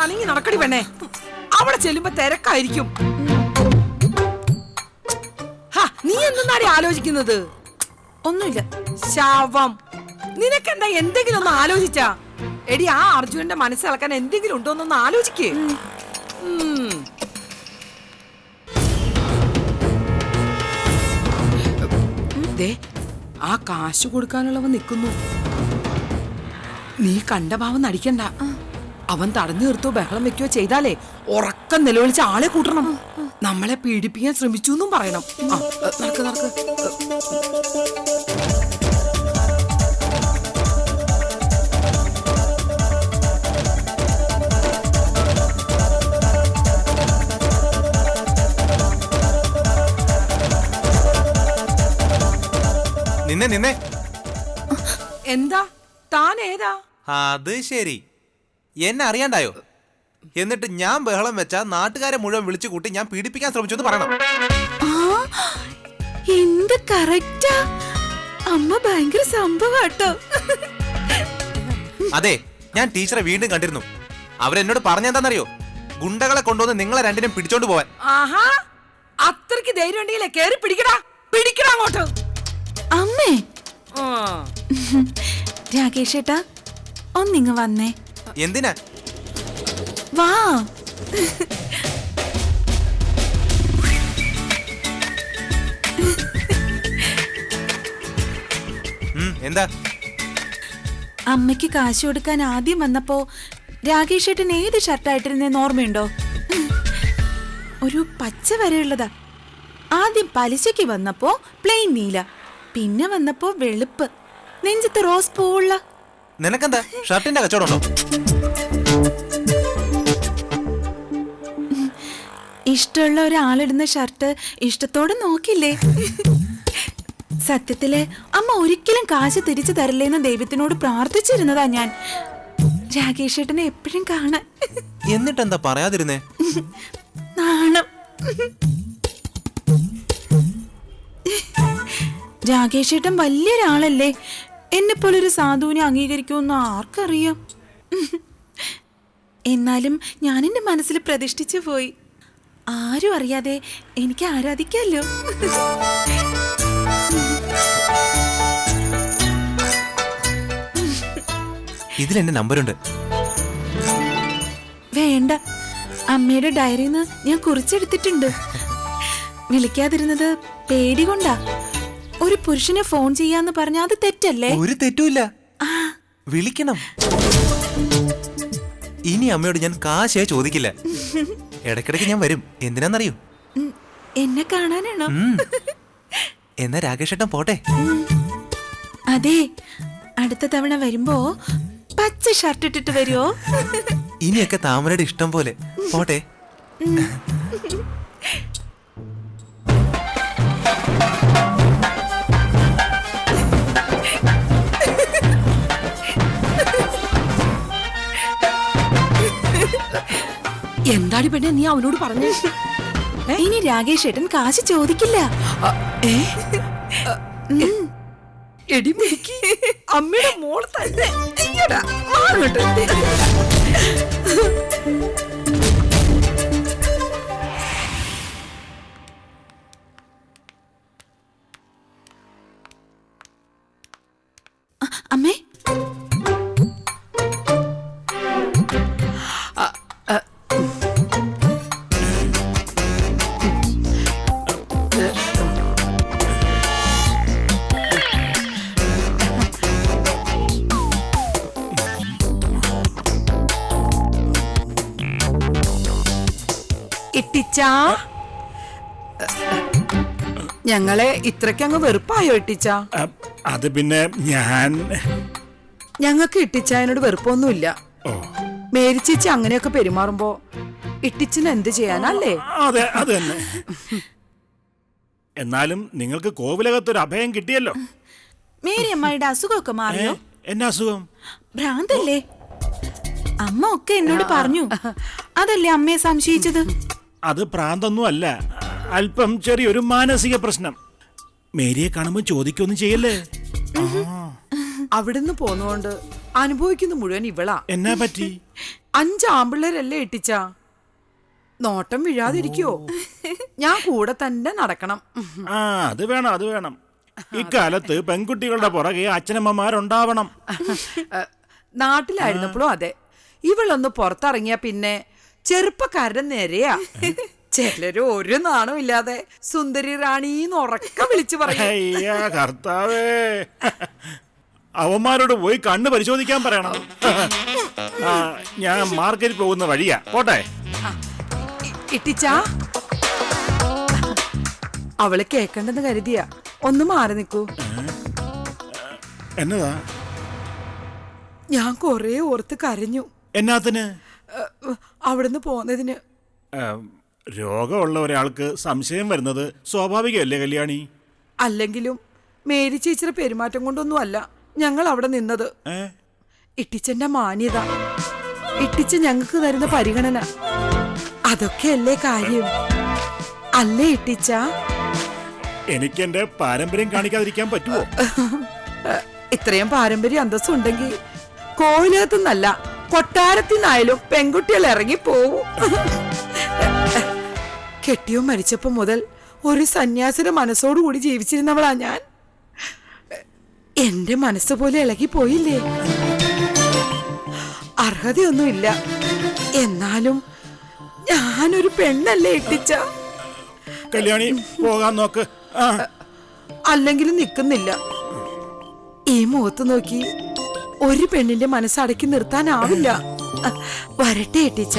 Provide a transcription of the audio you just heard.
അനങ്ങി നടക്കടി പെണ്ണേ. അവിടെ ചെല്ലുമ്പോ തിരക്കായിരിക്കും. നീ എന്തെന്നാടി ആലോചിക്കുന്നത്? ഒന്നുമില്ല. ശാവം, നിനക്കെന്താ എന്തെങ്കിലും ഒന്ന് ആലോചിച്ചാ? എടി, ആ അർജുനന്റെ മനസ്സിളക്കാൻ എന്തെങ്കിലും ഉണ്ടോന്നൊന്ന് ആലോചിക്കേ. ആ കാശ് കൊടുക്കാനുള്ളവൻ നിൽക്കുന്നു. നീ കണ്ട ഭാവം നടിക്കണ്ട. അവൻ തടഞ്ഞു നിർത്തോ ബഹളം വെക്കുകയോ ചെയ്താലേ ഉറക്കം നിലവിളിച്ച ആളെ കൂട്ടണം. നമ്മളെ പീഡിപ്പിക്കാൻ ശ്രമിച്ചു എന്നും പറയണം. നടക്ക് നടക്ക്. നിന്നെ എന്താ താൻ ഏതാ? അത് ശരി, എന്നെ അറിയാണ്ടായോ? എന്നിട്ട് ഞാൻ ബഹളം വെച്ചാ നാട്ടുകാരെ മുഴുവൻ വിളിച്ചു കൂട്ടി ഞാൻ പീഡിപ്പിക്കാൻ ശ്രമിച്ചു പറയണം. എന്ത് കറക്റ്റാ. അമ്മ ഭയങ്കര സംഭവാട്ടോ. അതെ, ഞാൻ ടീച്ചറെ വീണ്ടും കണ്ടിരുന്നു. അവരെന്നോട് പറഞ്ഞെന്താന്നറിയോ? ഗുണ്ടകളെ കൊണ്ടുവന്ന് നിങ്ങളെ രണ്ടിനും പിടിച്ചോണ്ട് പോവാൻ. ആഹാ, അത്രയ്ക്ക് ധൈര്യം ഉണ്ടെങ്കിലേ കേറി പിടിക്കടാ അങ്ങോട്ട്. അമ്മേ, രാകേഷ് ഏട്ടാ ഒന്നിങ്ങ് വന്നേ. എന്തിനാ? വാ. എന്താ? അമ്മയ്ക്ക് കാശ് കൊടുക്കാൻ ആദ്യം വന്നപ്പോ രാകേഷ് ഏട്ടൻ ഏത് ഷർട്ടായിട്ടിരുന്നെന്ന് ഓർമ്മയുണ്ടോ? ഒരു പച്ച വരെയുള്ളതാ. ആദ്യം പലിശയ്ക്ക് വന്നപ്പോ പ്ലെയിൻ നീല, പിന്നെ വന്നപ്പോ വെളുപ്പ്, നെഞ്ചത്ത് റോസ് പൂവുള്ള. നിനക്കെന്താ ഷർട്ടിന്റെ കച്ചവടമുണ്ടോ? ഇഷ്ടമുള്ള ഒരാളിടുന്ന ഷർട്ട് ഇഷ്ടത്തോടെ നോക്കില്ലേ? സത്യത്തില് അമ്മ ഒരിക്കലും കാശ് തിരിച്ചു തരില്ലേന്ന് ദൈവത്തിനോട് പ്രാർത്ഥിച്ചിരുന്നതാ ഞാൻ, രാകേഷ് ഏട്ടനെ എപ്പോഴും കാണാൻ. എന്നിട്ടെന്താ പറയാതിരുന്നേ? നാണം. രാകേഷ് ഏട്ടൻ വലിയൊരാളല്ലേ, എന്നെ പോലൊരു സാധുവിനെ അംഗീകരിക്കുമെന്ന് ആർക്കറിയാം. എന്നാലും ഞാൻ എന്റെ മനസ്സിൽ പ്രതിഷ്ഠിച്ചു പോയി. ആരും അറിയാതെ എനിക്ക് ആരാധിക്കാമല്ലോ. ഇതിലെന്റെ നമ്പറുണ്ട്. വേണ്ട, അമ്മയുടെ ഡയറിന്ന് ഞാൻ കുറിച്ചെടുത്തിട്ടുണ്ട്. വിളിക്കാതിരുന്നത് പേടി കൊണ്ടാ. ഒരു പുരുഷനെ ഫോൺ ചെയ്യാന്ന് പറഞ്ഞാൽ അത് തെറ്റല്ലേ? ഒരു തെറ്റുമില്ല, വിളിക്കണം. ഇനി അമ്മയോട് ഞാൻ കാശേ ചോദിക്കില്ല. ഇടയ്ക്കിടയ്ക്ക് ഞാൻ വരും. എന്തിനാന്നറിയോ? എന്നെ കാണാനാണോ? എന്നാ രാകേഷ് ഏട്ടൻ പോട്ടെ. അതെ, അടുത്ത തവണ വരുമ്പോ പച്ച ഷർട്ട് ഇട്ടിട്ട് വരുമോ? ഇനിയൊക്കെ താമരയുടെ ഇഷ്ടം പോലെ. പോട്ടെ. എന്താടി പെണ്ണെ നീ അവനോട് പറഞ്ഞു? ഇനി രാകേഷ് ഏട്ടൻ കാശ് ചോദിക്കില്ല. എടി മിടുക്കി, അമ്മയുടെ മോൾ തന്നെ. അമ്മേ, ഇട്ടിച്ചാ, ഞങ്ങളെ ഇത്രയ്ക്കങ്ങ് വെറുപ്പായോ ഇട്ടിച്ച? അത് പിന്നെ ഞങ്ങൾക്ക് ഇട്ടിച്ചായനോട് വെറുപ്പൊന്നുമില്ല. മേരിച്ചേച്ചി അങ്ങനെയൊക്കെ പെരുമാറുമ്പോ ഇട്ടിച്ചിന് എന്ത് ചെയ്യാനല്ലേ? അതെ, അത് തന്നെ. എന്നാലും നിങ്ങൾക്ക് കോവിലകത്തൊരു അഭയം കിട്ടിയല്ലോ. മേരി അമ്മയുടെ അസുഖമൊക്കെ മാറിയോ? എന്നാ അസുഖം? ഭ്രാന്തല്ലേ? അമ്മ ഒക്കെ എന്നോട് പറഞ്ഞു. അതല്ലേ അമ്മയെ സംശയിച്ചത്? അത് ഭ്രാന്തൊന്നും അല്ല, അല്പം ചെറിയൊരു മാനസിക പ്രശ്നം. മേരിയെ കാണുമ്പോൾ ചോദിക്കൊന്നും ചെയ്യല്ലേ. അവിടുന്ന് പോന്നോണ്ട് അനുഭവിക്കുന്ന മുഴുവൻ ഇവളാ. എന്നാ പറ്റി? 5 ആമ്പിള്ളേരല്ലേ ഇട്ടിച്ച നോട്ടം വീഴാതിരിക്കോ? ഞാൻ കൂടെ തന്നെ നടക്കണം. ആ അത് വേണം, അത് വേണം. ഇക്കാലത്ത് പെൺകുട്ടികളുടെ പുറകെ അച്ഛനമ്മമാരുണ്ടാവണം. നാട്ടിലായിരുന്നപ്പോഴും അതെ. ഇവളൊന്ന് പുറത്തിറങ്ങിയ പിന്നെ ചെറുപ്പക്കാരുടെ നേരെയാ. ചിലര് ഒരു നാണവും ഇല്ലാതെ സുന്ദരി റാണീന്ന് ഉറക്കം വിളിച്ചു പറയും. അയ്യാ കർത്താവേ, അവന്മാരോട് പോയി കണ്ണ് പരിശോധിക്കാൻ പറയണം. ആ, ഞാൻ മാർക്കറ്റിൽ പോകുന്ന വഴിയാ, പോട്ടെ. ഇട്ടിച്ച അവള് കേക്കണ്ടെന്ന് കരുതിയ ഒന്ന് മാറി നിക്കൂ. എന്നതാ? ഞാൻ കൊറേ ഓർത്ത് കരഞ്ഞു. എന്നാത്തിന്? അവിടുന്ന് പോന്നതിന്. രോഗമുള്ള ഒരാൾക്ക് സംശയം വരുന്നത് സ്വാഭാവികമല്ലേ കല്യാണി? അല്ലെങ്കിലും മേരി ചേച്ചിയുടെ പെരുമാറ്റം കൊണ്ടൊന്നും അല്ല ഞങ്ങൾ അവിടെ നിന്നത്. ഇട്ടിച്ചന്റെ മാന്യത, ഇട്ടിച്ച ഞങ്ങൾക്ക് തരുന്ന പരിഗണന, അതൊക്കെയല്ലേ കാര്യം. അല്ലേ ഇട്ടിച്ച? എനിക്കെന്റെ പാരമ്പര്യം കാണിക്കാതിരിക്കാൻ പറ്റുമോ? ഇത്രയും പാരമ്പര്യം അന്തസ്സും ഉണ്ടെങ്കിൽ കോവിലകത്തുനിന്നല്ല കൊട്ടാരത്തിനായാലും പെൺകുട്ടികൾ ഇറങ്ങി പോവും. കെട്ടിയോ മരിച്ചപ്പോ മുതൽ ഒരു സന്യാസിയുടെ മനസ്സോടുകൂടി ജീവിച്ചിരുന്നവളാ ഞാൻ. എന്റെ മനസ്സ് പോലെ ഇളകി പോയില്ലേ? അർഹതയൊന്നുമില്ല, എന്നാലും ഞാനൊരു പെണ്ണല്ലേ ഇട്ടിച്ച. കല്യാണി പോകാൻ നോക്ക്. അല്ലെങ്കിലും നിക്കുന്നില്ല. ഈ മുഖത്ത് നോക്കി ഒരു പെണ്ണിന്റെ മനസ്സടക്കി നിർത്താനാവില്ല. വരട്ടെ ഇട്ടിച്ച.